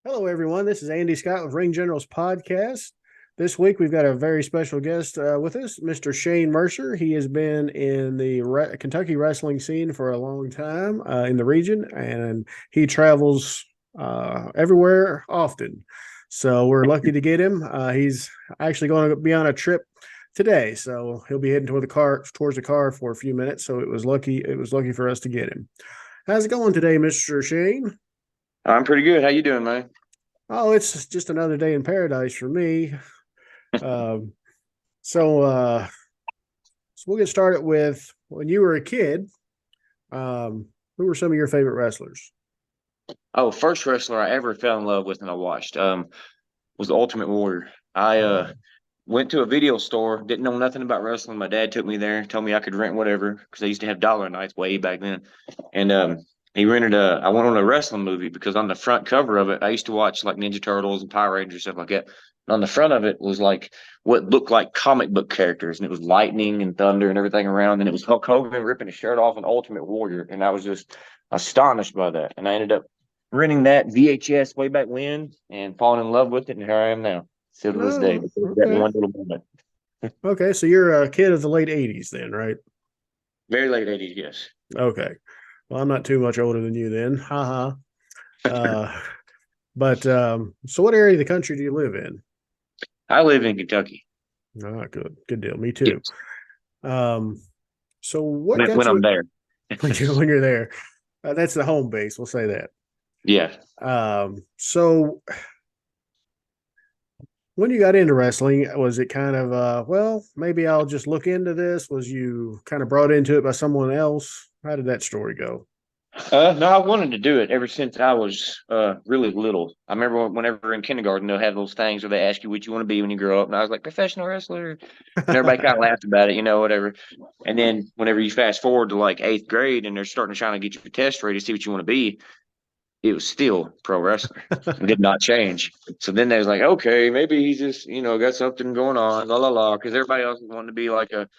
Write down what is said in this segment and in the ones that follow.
Hello, everyone. This is Andy Scott with Ring Generals Podcast. This week, we've got a very special guest with us, Mr. Shane Mercer. He has been in the Kentucky wrestling scene for a long time in the region, and he travels everywhere often. So we're lucky to get him. He's actually going to be on a trip today, so he'll be heading towards the car for a few minutes. So it was lucky for us to get him. How's it going today, Mr. Shane? I'm pretty good. How you doing, man? Oh, it's just another day in paradise for me. Um, so, uh, so we'll get started with when you were a kid. Who were some of your favorite wrestlers? Oh, first wrestler I ever fell in love with and I watched was the Ultimate Warrior. I went to a video store, didn't know nothing about wrestling. My dad took me there, told me I could rent whatever because they used to have dollar nights way back then. And he rented I went on a wrestling movie because on the front cover of it, I used to watch like Ninja Turtles and Power Rangers, stuff like that. And on the front of it was like what looked like comic book characters, and it was lightning and thunder and everything around. And it was Hulk Hogan ripping his shirt off, an Ultimate Warrior. And I was just astonished by that. And I ended up renting that VHS way back when and falling in love with it. And here I am now, still to this day. Oh, Because of that okay. one little moment. Okay, so you're a kid of the late 80s then, right? Very late 80s, yes. Okay. Well, I'm not too much older than you then. Haha. Uh, but so what area of the country do you live in? I live in Kentucky. Ah, good. Good deal. Me too. Yes. Um, so what When got I'm you there. when you're there? That's the home base. We'll say that. Yeah. So when you got into wrestling, was it kind of well, maybe I'll just look into this? Was you kind of brought into it by someone else? How did that story go? No, I wanted to do it ever since I was really little. I remember whenever in kindergarten they'll have those things where they ask you what you want to be when you grow up, and I was like professional wrestler, and everybody kind of laughed about it, whatever. And then whenever you fast forward to like eighth grade and they're starting to trying to get your test ready to see what you want to be, it was still pro wrestler. It did not change. So then they was like, okay, maybe he's just got something going on, la la la, because everybody else is wanting to be like a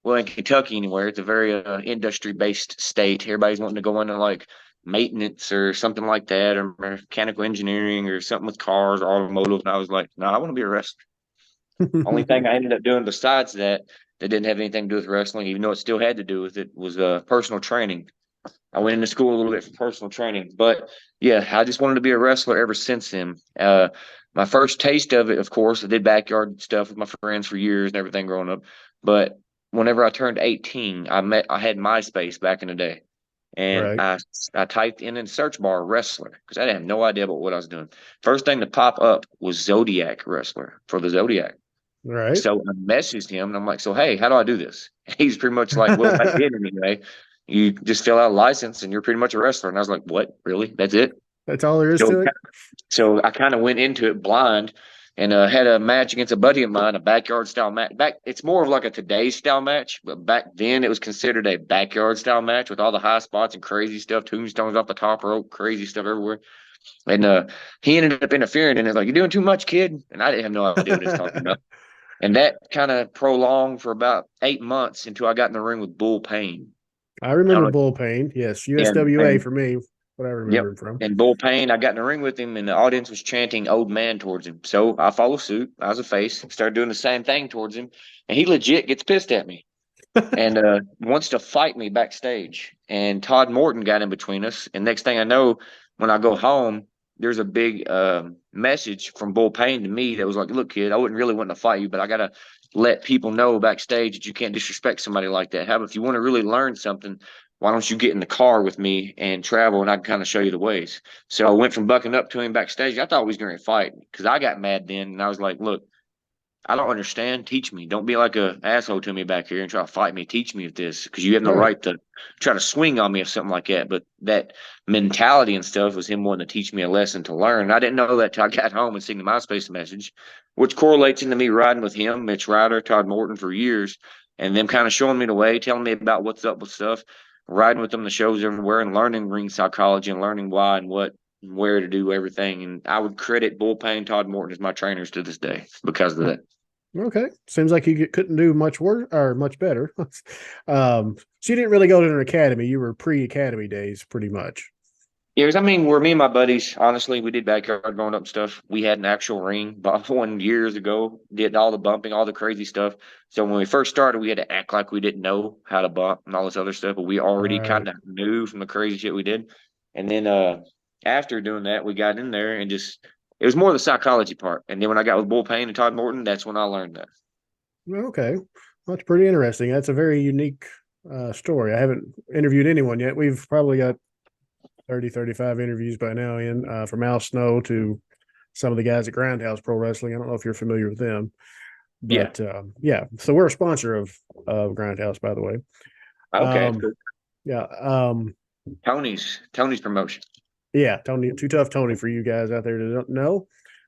well, in Kentucky anywhere, it's a very industry based state. Everybody's wanting to go into like maintenance or something like that, or mechanical engineering or something with cars or automotive. And I was like, no, I want to be a wrestler. Only thing I ended up doing besides that that didn't have anything to do with wrestling, even though it still had to do with it, was personal training. I went into school a little bit for personal training, but yeah, I just wanted to be a wrestler ever since then. My first taste of it, of course, I did backyard stuff with my friends for years and everything growing up. But whenever I turned 18, I had MySpace back in the day, and Right. I typed in search bar wrestler because I had no idea about what I was doing. First thing to pop up was Zodiac wrestler for the Zodiac. Right. So I messaged him and I'm like, so hey, how do I do this? He's pretty much like, well, back then anyway, you just fill out a license and you're pretty much a wrestler. And I was like, what? Really? That's it? That's all there is So to it. so I kind of went into it blind and had a match against a buddy of mine, a backyard style match. It's more of like a today's style match, but back then it was considered a backyard style match with all the high spots and crazy stuff, tombstones off the top rope, crazy stuff everywhere. And he ended up interfering and it's like, you're doing too much, kid. And I didn't have no idea what he was talking about. And that kind of prolonged for about 8 months until I got in the ring with Bull Payne. I I remember don't Bull Payne. Yes, know. USWA for me. What I Yep. remember him from. And Bull Payne, I got in the ring with him, and the audience was chanting "old man" towards him. So I follow suit. I was a face, started doing the same thing towards him, and he legit gets pissed at me and wants to fight me backstage. And Todd Morton got in between us. And next thing I know, when I go home, there's a big message from Bull Payne to me that was like, "Look, kid, I wouldn't really want to fight you, but I gotta let people know backstage that you can't disrespect somebody like that. How about if you want to really learn something, why don't you get in the car with me and travel, and I can kind of show you the ways." So I went from bucking up to him backstage. I thought we was going to fight because I got mad then, and I was like, "Look, I don't understand. Teach me. Don't be like a asshole to me back here and try to fight me. Teach me of this because you have no Right. right to try to swing on me or something like that." But that mentality and stuff was him wanting to teach me a lesson to learn. I didn't know that till I got home and seen the MySpace message, which correlates into me riding with him, Mitch Ryder, Todd Morton for years, and them kind of showing me the way, telling me about what's up with stuff, riding with them the shows everywhere and learning ring psychology and learning why and what and where to do everything. And I would credit Bull Payne, Todd Morton as my trainers to this day because of that. Okay. Seems like you couldn't do much worse or much better. So you didn't really go to an academy. You were pre-academy days, pretty much. Yeah, I mean, where me and my buddies, honestly, we did backyard growing up and stuff. We had an actual ring, bought one years ago, did all the bumping, all the crazy stuff. So when we first started, we had to act like we didn't know how to bump and all this other stuff, but we already Right. kind of knew from the crazy shit we did. And then after doing that, we got in there and just it was more the psychology part. And then when I got with Bull Payne and Todd Morton, that's when I learned that. Okay. That's pretty interesting. That's a very unique story. I haven't interviewed anyone yet. We've probably got 30, 35 interviews by now in from Al Snow to some of the guys at Grindhouse Pro Wrestling. I don't know if you're familiar with them, Yeah. but yeah. So we're a sponsor of Grindhouse, by the way. Okay. Um, Cool. yeah. Tony's promotion. Yeah. Tony, too tough Tony for you guys out there to don't know.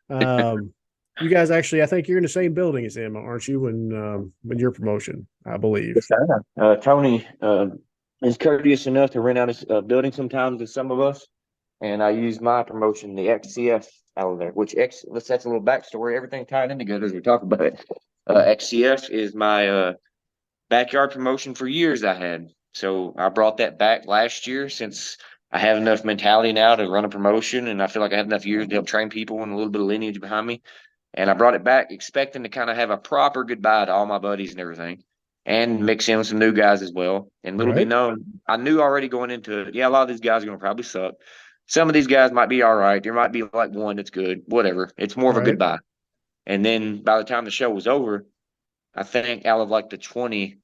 Um, you guys actually, I think you're in the same building as him, aren't you? When your promotion, I believe. Yes, I am. Tony is courteous enough to rent out his building sometimes to some of us, and I use my promotion, the XCF, out of there. That's a little backstory. Everything tied in together as we talk about it. XCF is my backyard promotion for years. I had so I brought that back last year since I have enough mentality now to run a promotion, and I feel like I have enough years to help train people and a little bit of lineage behind me. And I brought it back expecting to kind of have a proper goodbye to all my buddies and everything and mix in with some new guys as well. And little be Right. known, I knew already going into it, yeah, a lot of these guys are going to probably suck. Some of these guys might be all right. There might be like one that's good, whatever. It's more of a Right. goodbye. And then by the time the show was over, I think out of like the 20,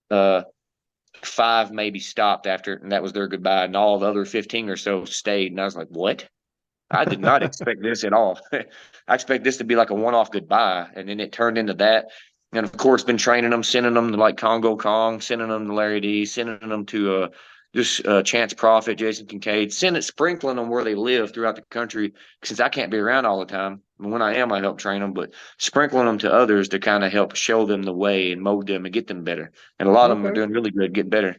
uh, five maybe stopped after it, and that was their goodbye. And all the other 15 or so stayed. And I was like, what? I did not expect this at all. I expect this to be like a one-off goodbye, and then it turned into that. And of course, been training them, sending them to like Congo Kong, sending them to Larry D, sending them to just Chance Profit, Jason Kincaid, sprinkling them where they live throughout the country. Since I can't be around all the time, when I am, I help train them, but sprinkling them to others to kind of help show them the way and mold them and get them better. And a lot of them are Okay. doing really good, getting better.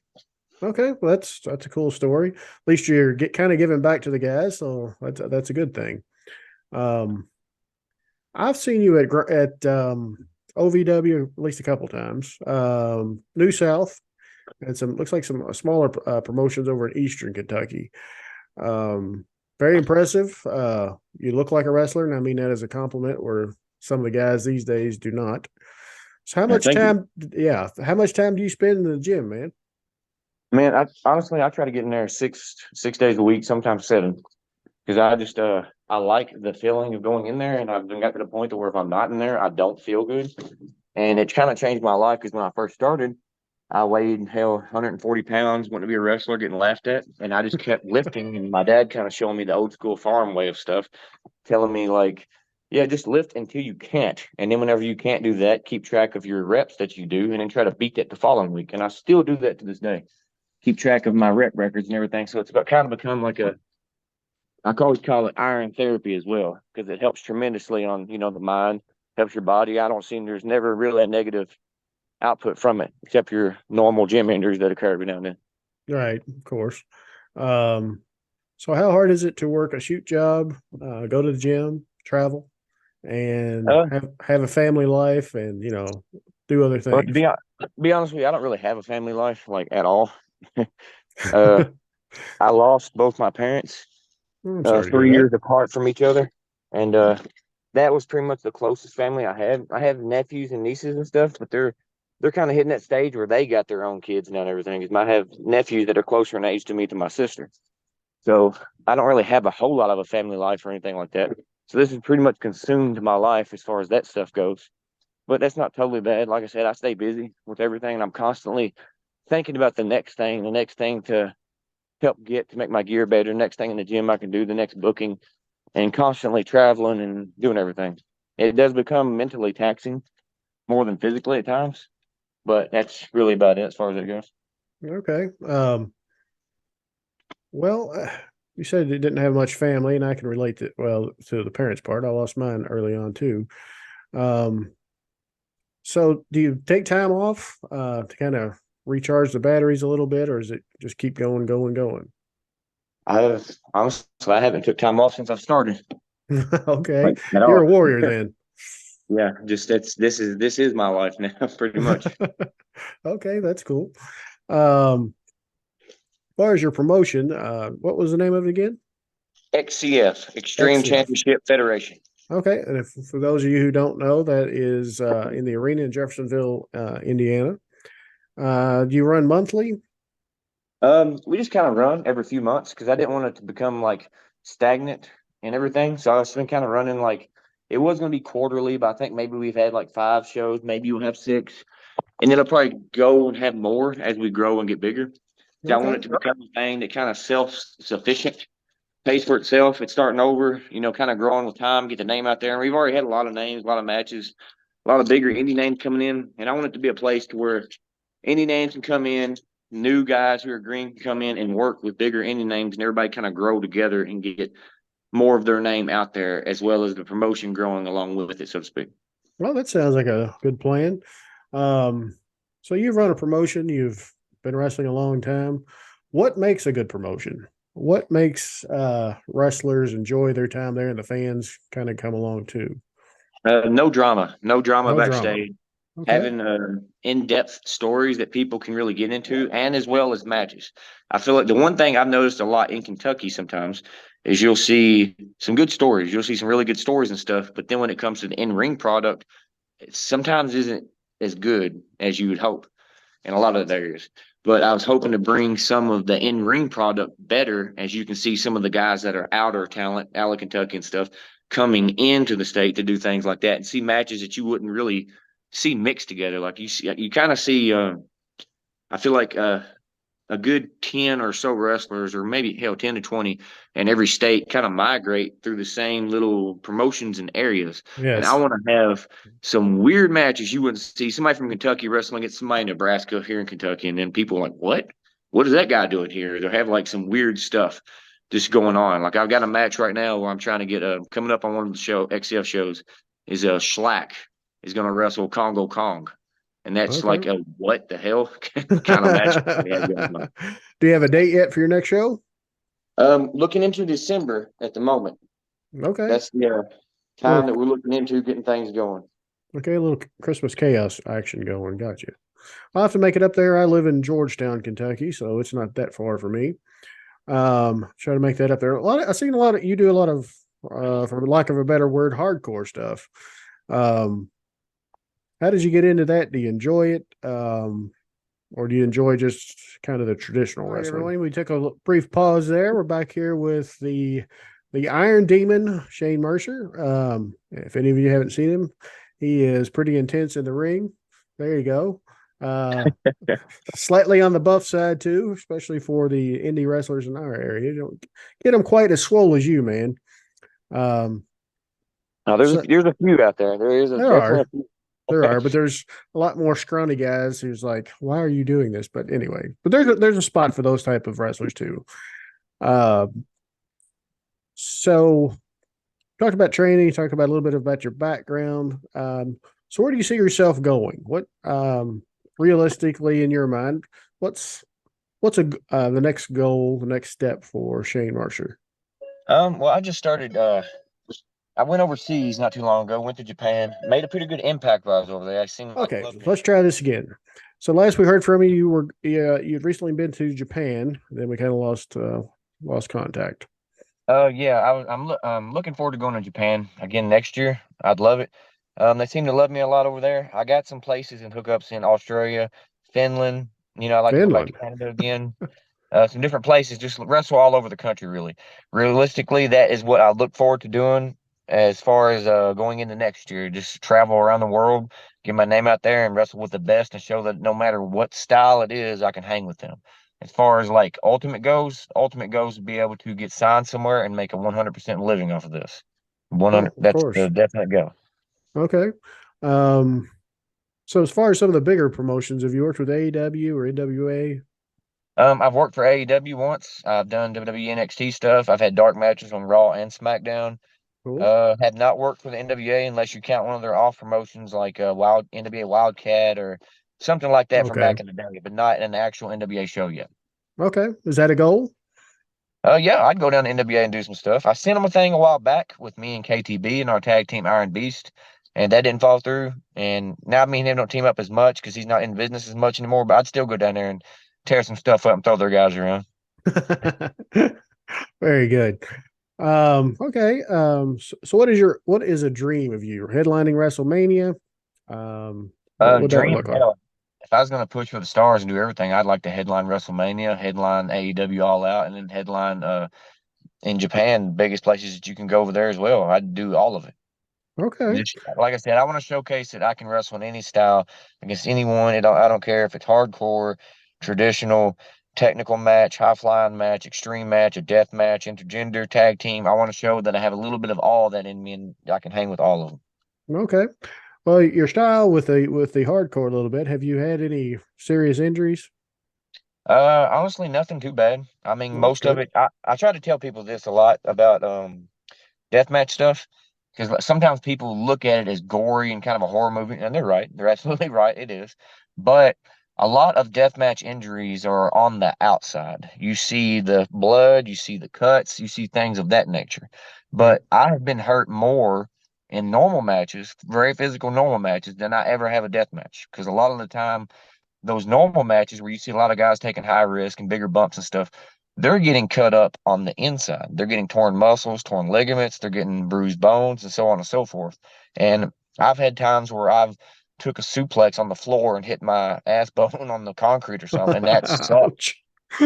Okay, well, that's a cool story. At least you're kind of giving back to the guys, so that's a good thing. Um, I've seen you at OVW at least a couple times. New South and some looks like some smaller promotions over in Eastern Kentucky. Um, Very impressive. You look like a wrestler, and I mean that as a compliment. Where some of the guys these days do not. So how much Thank you. time? Yeah, how much time do you spend in the gym, man? Man, I honestly I try to get in there six days a week, sometimes seven, because I just I like the feeling of going in there, and I've been got to the point to where if I'm not in there, I don't feel good, and it kind of changed my life because when I first started, I weighed hell 140 pounds, wanted to be a wrestler, getting laughed at, and I just kept lifting, and my dad kind of showing me the old school farm way of stuff, telling me like, yeah, just lift until you can't, and then whenever you can't do that, keep track of your reps that you do, and then try to beat that the following week, and I still do that to this day, keep track of my rep records and everything. So it's about kind of become like a I always call it iron therapy as well because it helps tremendously on the mind, helps your body. I don't see there's never really a negative output from it except your normal gym injuries that occur every now and then. Right, of course. Um, so how hard is it to work a shoot job, go to the gym, travel, and Uh, have a family life, and do other but to things? be honest with you, I don't really have a family life like at all. uh, I lost both my parents I'm sorry to hear 3 years that. apart from each other, and that was pretty much the closest family I have. I have nephews and nieces and stuff, but they're kind of hitting that stage where they got their own kids now and everything. Because I have nephews that are closer in age to me to my sister, so I don't really have a whole lot of a family life or anything like that. So this has pretty much consumed my life as far as that stuff goes. But that's not totally bad. Like I said, I stay busy with everything, and I'm constantly thinking about the next thing to help get to make my gear better, next thing in the gym I can do, the next booking, and constantly traveling and doing everything. It does become mentally taxing more than physically at times, but that's really about it as far as it goes. Okay. Well, you said you didn't have much family, and I can relate to the parents part. I lost mine early on too. Um, so do you take time off to kind of recharge the batteries a little bit, or is it just keep going, going, going? I've honestly I haven't took time off since I've started, Okay, like at you're all. a warrior then. Yeah, just this is my life now, pretty much. Okay, that's cool. Um, far as your promotion, what was the name of it again? XCF, Extreme XCF. Championship Federation. Okay, and if, for those of you who don't know, that is in the arena in Jeffersonville, Indiana. Do you run monthly? We just kind of run every few months because I didn't want it to become like stagnant and everything. So I was been kind of running like it was going to be quarterly, but I think maybe we've had like 5 shows, maybe we'll have 6, and then I'll probably go and have more as we grow and get bigger. So I want Okay. it to become a thing that kind of self-sufficient, pays for itself. It's starting over, kind of growing with time, get the name out there. And we've already had a lot of names, a lot of matches, a lot of bigger indie names coming in. And I want it to be a place to where indie names can come in, new guys who are green can come in and work with bigger indie names, and everybody kind of grow together and get more of their name out there, as well as the promotion growing along with it, so to speak. Well, that sounds like a good plan. Um, so you've run a promotion, you've been wrestling a long time. What makes a good promotion? What makes wrestlers enjoy their time there and the fans kind of come along too? No drama No drama. backstage. Okay. Having in-depth stories that people can really get into, and as well as matches. I feel like the one thing I've noticed a lot in Kentucky sometimes is you'll see some good stories. You'll see some really good stories and stuff, but then when it comes to the in-ring product, it sometimes isn't as good as you would hope in a lot of the areas. But I was hoping to bring some of the in-ring product better, as you can see some of the guys that are outer talent, out of Kentucky and stuff, coming into the state to do things like that and see matches that you wouldn't really see mixed together. Like you kind of see. I feel like a good 10 or so wrestlers, or maybe hell 10 to 20 in every state, kind of migrate through the same little promotions and areas. And I Yes. want to have some weird matches you wouldn't see. Somebody from Kentucky wrestling against somebody in Nebraska here in Kentucky, and then people are like, what is that guy doing here? They'll have like some weird stuff just going on. Like I've got a match right now where I'm trying to get coming up on one of the XCF shows is a Schlack is going to wrestle Congo Kong. And that's Okay. like a what the hell kind of match we have going on. Do you have a date yet for your next show? Looking into December at the moment. Okay. That's the time Little that we're looking into getting things going. okay, a little Christmas chaos action going. Gotcha. I'll have to make it up there. I live in Georgetown, Kentucky, so it's not that far for me. Try to make that up there. I've seen a lot of you do a lot of for lack of a better word, hardcore stuff. Um, how did you get into that? Do you enjoy it? Or do you enjoy just kind of the traditional wrestling? Right, everyone, we took a brief pause there. We're back here with the Iron Demon, Shane Mercer. If any of you haven't seen him, he is pretty intense in the ring. There you go. Uh, Slightly on the buff side too, especially for the indie wrestlers in our area. You don't get them quite as swole as you, man. Um, Now so there's a few out there. There is a there definitely are, a few. but there's a lot more scrawny guys who's like, why are you doing this? But anyway, but there's a spot for those type of wrestlers too. Uh, so talked about training, talked about a little bit about your background. So where do you see yourself going? What realistically in your mind, what's the next goal, the next step for Shane Mercer? Well, I just started. I went overseas not too long ago. Went to Japan. Made a pretty good impact while I was over there. I seemed like Okay, loved it. let's try this again. So last we heard from you, you'd recently been to Japan. Then we kind of lost contact. Yeah, I'm looking forward to going to Japan again next year. I'd love it. They seem to love me a lot over there. I got some places and hookups in Australia, Finland. I'd like to go back to Finland. Canada again. Some different places, just wrestle all over the country, really. Realistically, that is what I look forward to doing as far as going into next year. Just travel around the world, get my name out there and wrestle with the best and show that no matter what style it is, I can hang with them. As far as like ultimate goes to be able to get signed somewhere and make a 100% living off of this. Oh, 100, of that's the course. definite go. Okay. Um, so as far as some of the bigger promotions, have you worked with AEW or NWA? I've worked for AEW once. I've done WWE NXT stuff. I've had dark matches on Raw and SmackDown. Cool. Have not worked for the NWA unless you count one of their off promotions like Wild NWA Wildcat or something like that from Okay. back in the day, but not an actual NWA show yet. Okay. Is that a goal? Yeah, I'd go down to NWA and do some stuff. I sent him a thing a while back with me and KTB and our tag team Iron Beast, and that didn't fall through. And now me and him don't team up as much because he's not in business as much anymore. But I'd still go down there and tear some stuff up and throw their guys around. Very good. Okay. So what is a dream of you? Headlining WrestleMania? What would that Dream, look like? hell, if I was going to push for the stars and do everything, I'd like to headline WrestleMania, headline AEW All Out, and then headline in Japan, biggest places that you can go over there as well. I'd do all of it. Okay. Just like I said, I want to showcase that I can wrestle in any style against anyone. I don't care if it's hardcore, traditional, technical match, high flying match, extreme match, a death match, intergender, tag team. I want to show that I have a little bit of all that in me, and I can hang with all of them. Okay. Well, your style with the hardcore a little bit. Have you had any serious injuries? Honestly, nothing too bad. I mean, Well, that's most of good. it. I try to tell people this a lot about deathmatch stuff because sometimes people look at it as gory and kind of a horror movie, and they're right. They're absolutely right. It is, but a lot of deathmatch injuries are on the outside. You see the blood, you see the cuts, you see things of that nature. Right. But I have been hurt more in normal matches, very physical normal matches, than I ever have a death match because a lot of the time those normal matches where you see a lot of guys taking high risk and bigger bumps and stuff, they're getting cut up on the inside. They're getting torn muscles, torn ligaments, they're getting bruised bones, and so on and so forth. And I've had times where I've took a suplex on the floor and hit my ass bone on the concrete or something, and that sucked Ouch.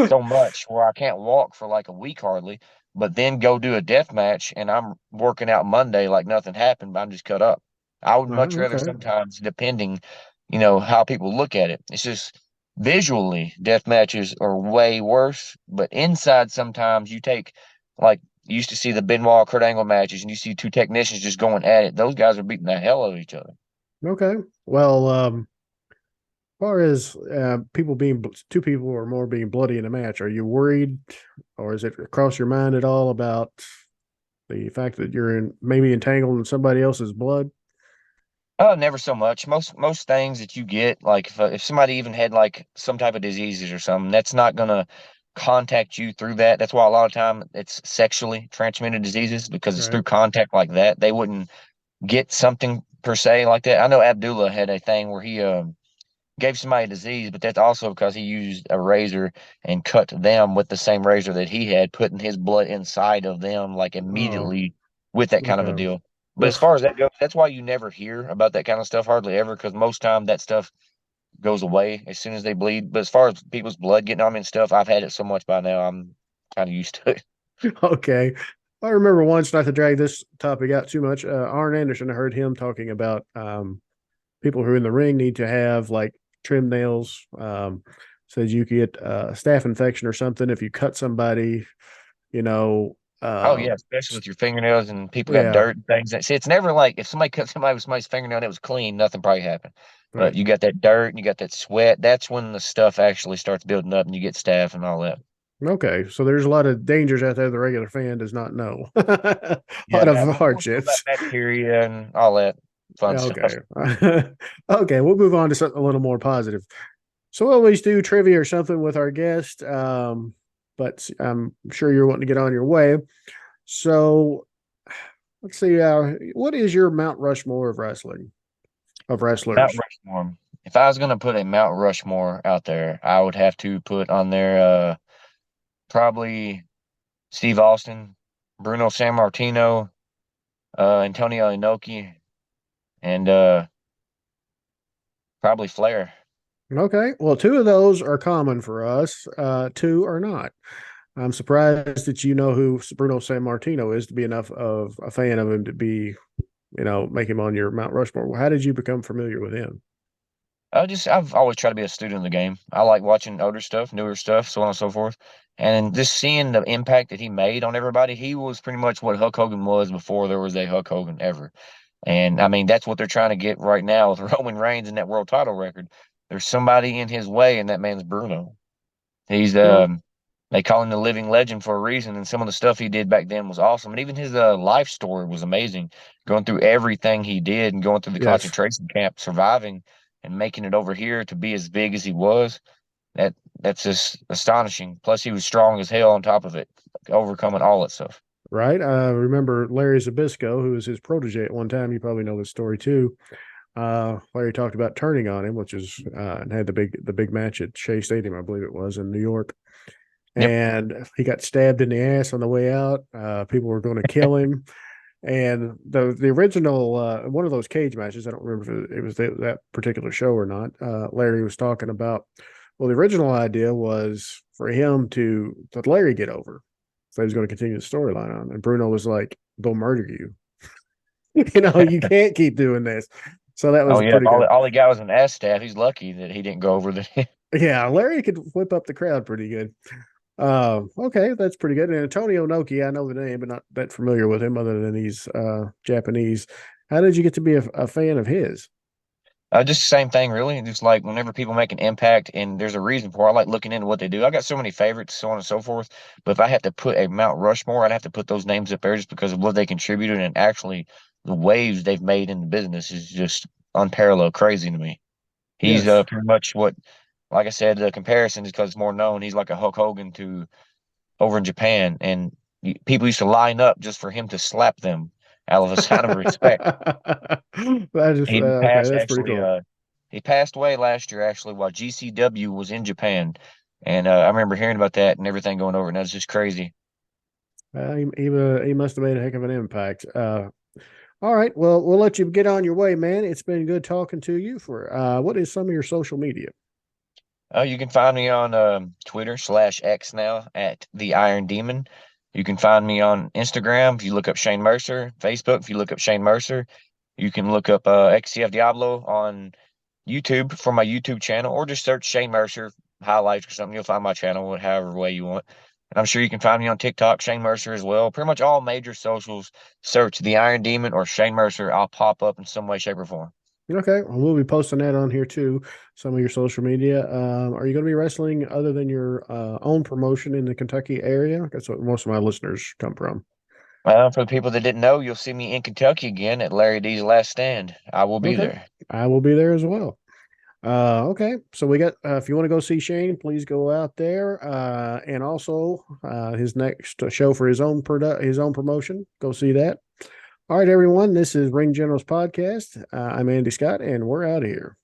so much where I can't walk for like a week hardly. But then go do a death match, and I'm working out Monday like nothing happened, but I'm just cut up. I would much rather Okay. sometimes, depending, how people look at it. It's just visually, death matches are way worse. But inside, sometimes you take like you used to see the Benoit Kurt Angle matches, and you see two technicians just going at it. Those guys are beating the hell out of each other. Okay. Well, far as people being two people or more being bloody in a match, are you worried, or is it cross your mind at all about the fact that you're maybe entangled in somebody else's blood? Oh, never so much. Most things that you get, like if somebody even had like some type of diseases or something, that's not gonna contact you through that. That's why a lot of time it's sexually transmitted diseases because it's Right. through contact like that. They wouldn't get something per se like that. I know Abdullah had a thing where he gave somebody a disease, but that's also because he used a razor and cut them with the same razor that he had, putting his blood inside of them like Oh, immediately with that kind of a okay. deal. But as Ugh. far as that goes, that's why you never hear about that kind of stuff hardly ever, because most time that stuff goes away as soon as they bleed. But as far as people's blood getting on me and stuff, I've had it so much by now, I'm kind of used to it. Okay. I remember once, not to drag this topic out too much, Arn Anderson, I heard him talking about people who are in the ring need to have like trim nails. Says you get a staph infection or something if you cut somebody, you know. Oh yeah, especially with your fingernails and people got Yeah, dirt and things. See, it's never like if somebody cut somebody with somebody's fingernail and it was clean, nothing probably happened. But right. you got that dirt and you got that sweat. That's when the stuff actually starts building up and you get staph and all that. Okay, so there's a lot of dangers out there the regular fan does not know. A Yeah, lot of we don't know about hardships. bacteria and all that fun stuff. Okay. Okay, we'll move on to something a little more positive. So we always do trivia or something with our guest, but I'm sure you're wanting to get on your way. So let's see. What is your Mount Rushmore of wrestling of Mount wrestlers? Rushmore. If I was gonna put a Mount Rushmore out there, I would have to put on there probably Steve Austin, Bruno San Martino, Antonio Inoki, and probably Flair. Okay, well, two of those are common for us. Two are not. I'm surprised that you know who Bruno San Martino is to be enough of a fan of him to be, make him on your Mount Rushmore. Well, how did you become familiar with him? I've always tried to be a student of the game. I like watching older stuff, newer stuff, so on and so forth. And just seeing the impact that he made on everybody, he was pretty much what Hulk Hogan was before there was a Hulk Hogan ever. And I mean, that's what they're trying to get right now with Roman Reigns and that world title record. There's somebody in his way, and that man's Bruno. He's No. they call him the living legend for a reason, and some of the stuff he did back then was awesome. And even his life story was amazing, going through everything he did and going through the Yes. concentration camp, surviving and making it over here to be as big as he was. That's just astonishing. Plus, he was strong as hell on top of it, overcoming all that stuff. Right. I remember Larry Zabisco, who was his protege at one time. You probably know this story too. Larry talked about turning on him, which is and had the big match at Shea Stadium, I believe it was in New York. and he got stabbed in the ass on the way out. People were going to kill him. And the original one of those cage matches, I don't remember if it was that particular show or not. Larry was talking about. Well, the original idea was for him to let Larry get over, so he was going to continue the storyline on. And Bruno was like, "They'll murder you. You can't keep doing this." So that was pretty good. All he got was an ass stab. He's lucky that he didn't go over the. Yeah, Larry could whip up the crowd pretty good. Okay, that's pretty good. And Antonio Noki, I know the name, but not that familiar with him other than he's Japanese. How did you get to be a fan of his? Just the same thing, really. Just like whenever people make an impact, and there's a reason for it, I like looking into what they do. I got so many favorites, so on and so forth. But if I had to put a Mount Rushmore, I'd have to put those names up there just because of what they contributed, and actually the waves they've made in the business is just unparalleled, crazy to me. He's Yes. pretty much what, like I said, the comparison is because it's more known. He's like a Hulk Hogan to over in Japan, and people used to line up just for him to slap them out of a sign of respect. That is He okay. passed That's pretty actually. cool. He passed away last year actually while GCW was in Japan, and I remember hearing about that and everything going over, and that's just crazy. He must have made a heck of an impact. All right. Well, we'll let you get on your way, man. It's been good talking to you. For what is some of your social media? You can find me on Twitter/X now at the Iron Demon. You can find me on Instagram if you look up Shane Mercer. Facebook if you look up Shane Mercer. You can look up XCF Diablo on YouTube for my YouTube channel, or just search Shane Mercer highlights or something. You'll find my channel however way you want. And I'm sure you can find me on TikTok, Shane Mercer as well. Pretty much all major socials. Search the Iron Demon or Shane Mercer. I'll pop up in some way, shape, or form. Okay. Well, we'll be posting that on here too. Some of your social media. Are you going to be wrestling other than your own promotion in the Kentucky area? That's what most of my listeners come from. For the people that didn't know, you'll see me in Kentucky again at Larry D's Last Stand. I will be Okay. there. I will be there as well. Okay. So we got, if you want to go see Shane, please go out there. And also his next show for his own promotion. Go see that. All right, everyone. This is Ring Generals Podcast. I'm Andy Scott, and we're out of here.